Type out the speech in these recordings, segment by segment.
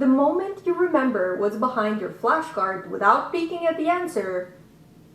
The moment you remember what's behind your flashcard without peeking at the answer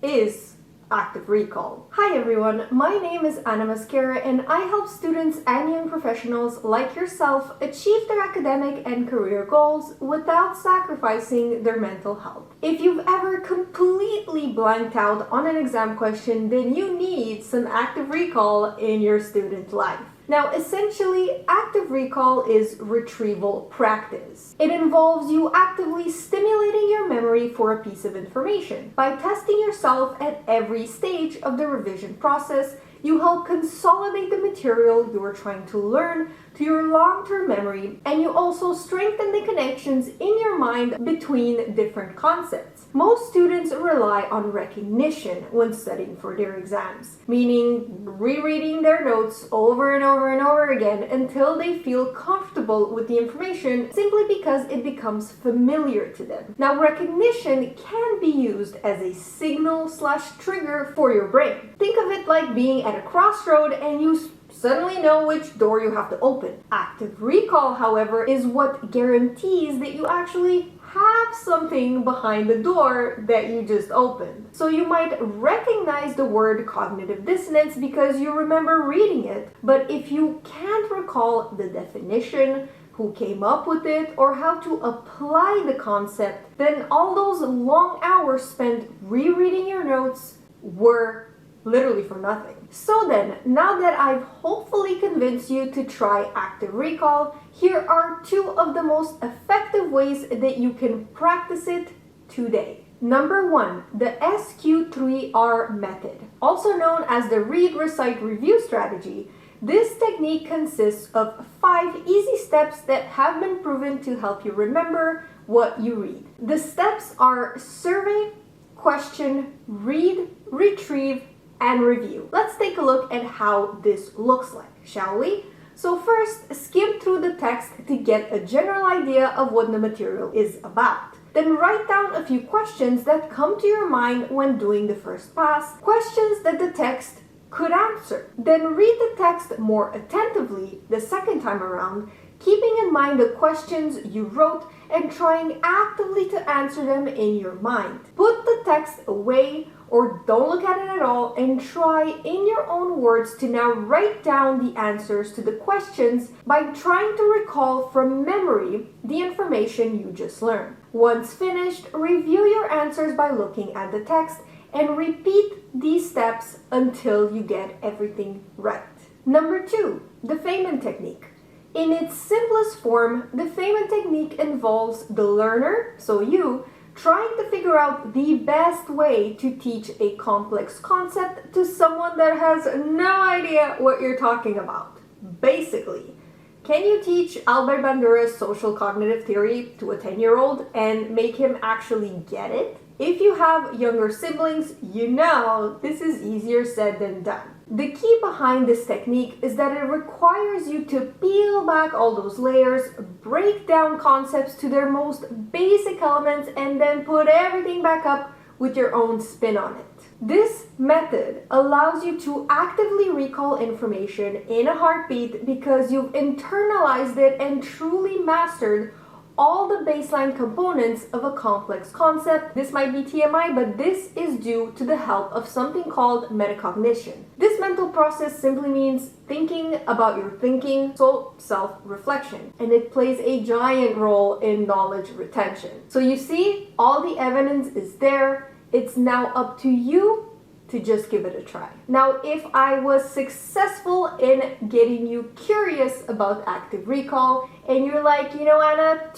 is active recall. Hi everyone, my name is Anamascara and I help students and young professionals like yourself achieve their academic and career goals without sacrificing their mental health. If you've ever completely blanked out on an exam question, then you need some active recall in your student life. Now, essentially, active recall is retrieval practice. It involves you actively stimulating your memory for a piece of information. By testing yourself at every stage of the revision process, you help consolidate the material you are trying to learn to your long-term memory, and you also strengthen the connections in your mind between different concepts. Most students rely on recognition when studying for their exams, meaning rereading their notes over and over and over again until they feel comfortable with the information simply because it becomes familiar to them. Now, recognition can be used as a signal/trigger for your brain. Think of it like being at a crossroad and you suddenly know which door you have to open. Active recall, however, is what guarantees that you actually have something behind the door that you just opened. So you might recognize the word cognitive dissonance because you remember reading it, but if you can't recall the definition, who came up with it, or how to apply the concept, then all those long hours spent rereading your notes were literally for nothing. So then, now that I've hopefully convinced you to try active recall, here are two of the most effective ways that you can practice it today. Number one, the SQ3R method, also known as the read, recite, review strategy. This technique consists of 5 easy steps that have been proven to help you remember what you read. The steps are survey, question, read, retrieve, and review. Let's take a look at how this looks like, shall we? So first, skim through the text to get a general idea of what the material is about. Then write down a few questions that come to your mind when doing the first pass, questions that the text could answer. Then read the text more attentively the second time around, keeping in mind the questions you wrote and trying actively to answer them in your mind. Put the text away or don't look at it at all and try in your own words to now write down the answers to the questions by trying to recall from memory the information you just learned. Once finished, review your answers by looking at the text and repeat these steps until you get everything right. Number 2, the Feynman technique. In its simplest form, the Feynman technique involves the learner, so you, trying to figure out the best way to teach a complex concept to someone that has no idea what you're talking about. Basically, can you teach Albert Bandura's social cognitive theory to a 10-year-old and make him actually get it? If you have younger siblings, you know this is easier said than done. The key behind this technique is that it requires you to peel back all those layers, break down concepts to their most basic elements, and then put everything back up with your own spin on it. This method allows you to actively recall information in a heartbeat because you've internalized it and truly mastered all the baseline components of a complex concept. This might be TMI, but this is due to the help of something called metacognition. This mental process simply means thinking about your thinking, so self-reflection, and it plays a giant role in knowledge retention. So you see, all the evidence is there. It's now up to you to just give it a try. Now, if I was successful in getting you curious about active recall, and you're like, you know, Anna,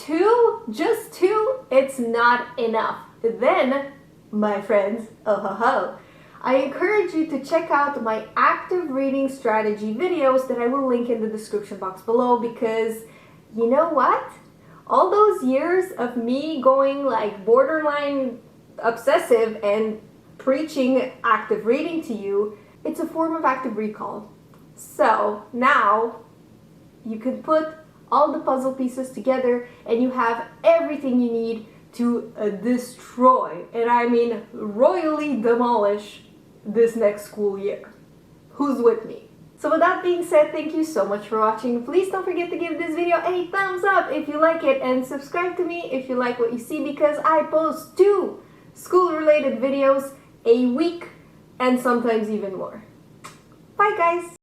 just two, it's not enough, then, my friends, I encourage you to check out my active reading strategy videos that I will link in the description box below, because you know what? All those years of me going like borderline obsessive and preaching active reading to you, it's a form of active recall. So now you can put all the puzzle pieces together and you have everything you need to destroy, and I mean royally demolish, this next school year. Who's with me? So with that being said, thank you so much for watching. Please don't forget to give this video a thumbs up if you like it, and subscribe to me if you like what you see, because I post 2 school-related videos a week and sometimes even more. Bye guys!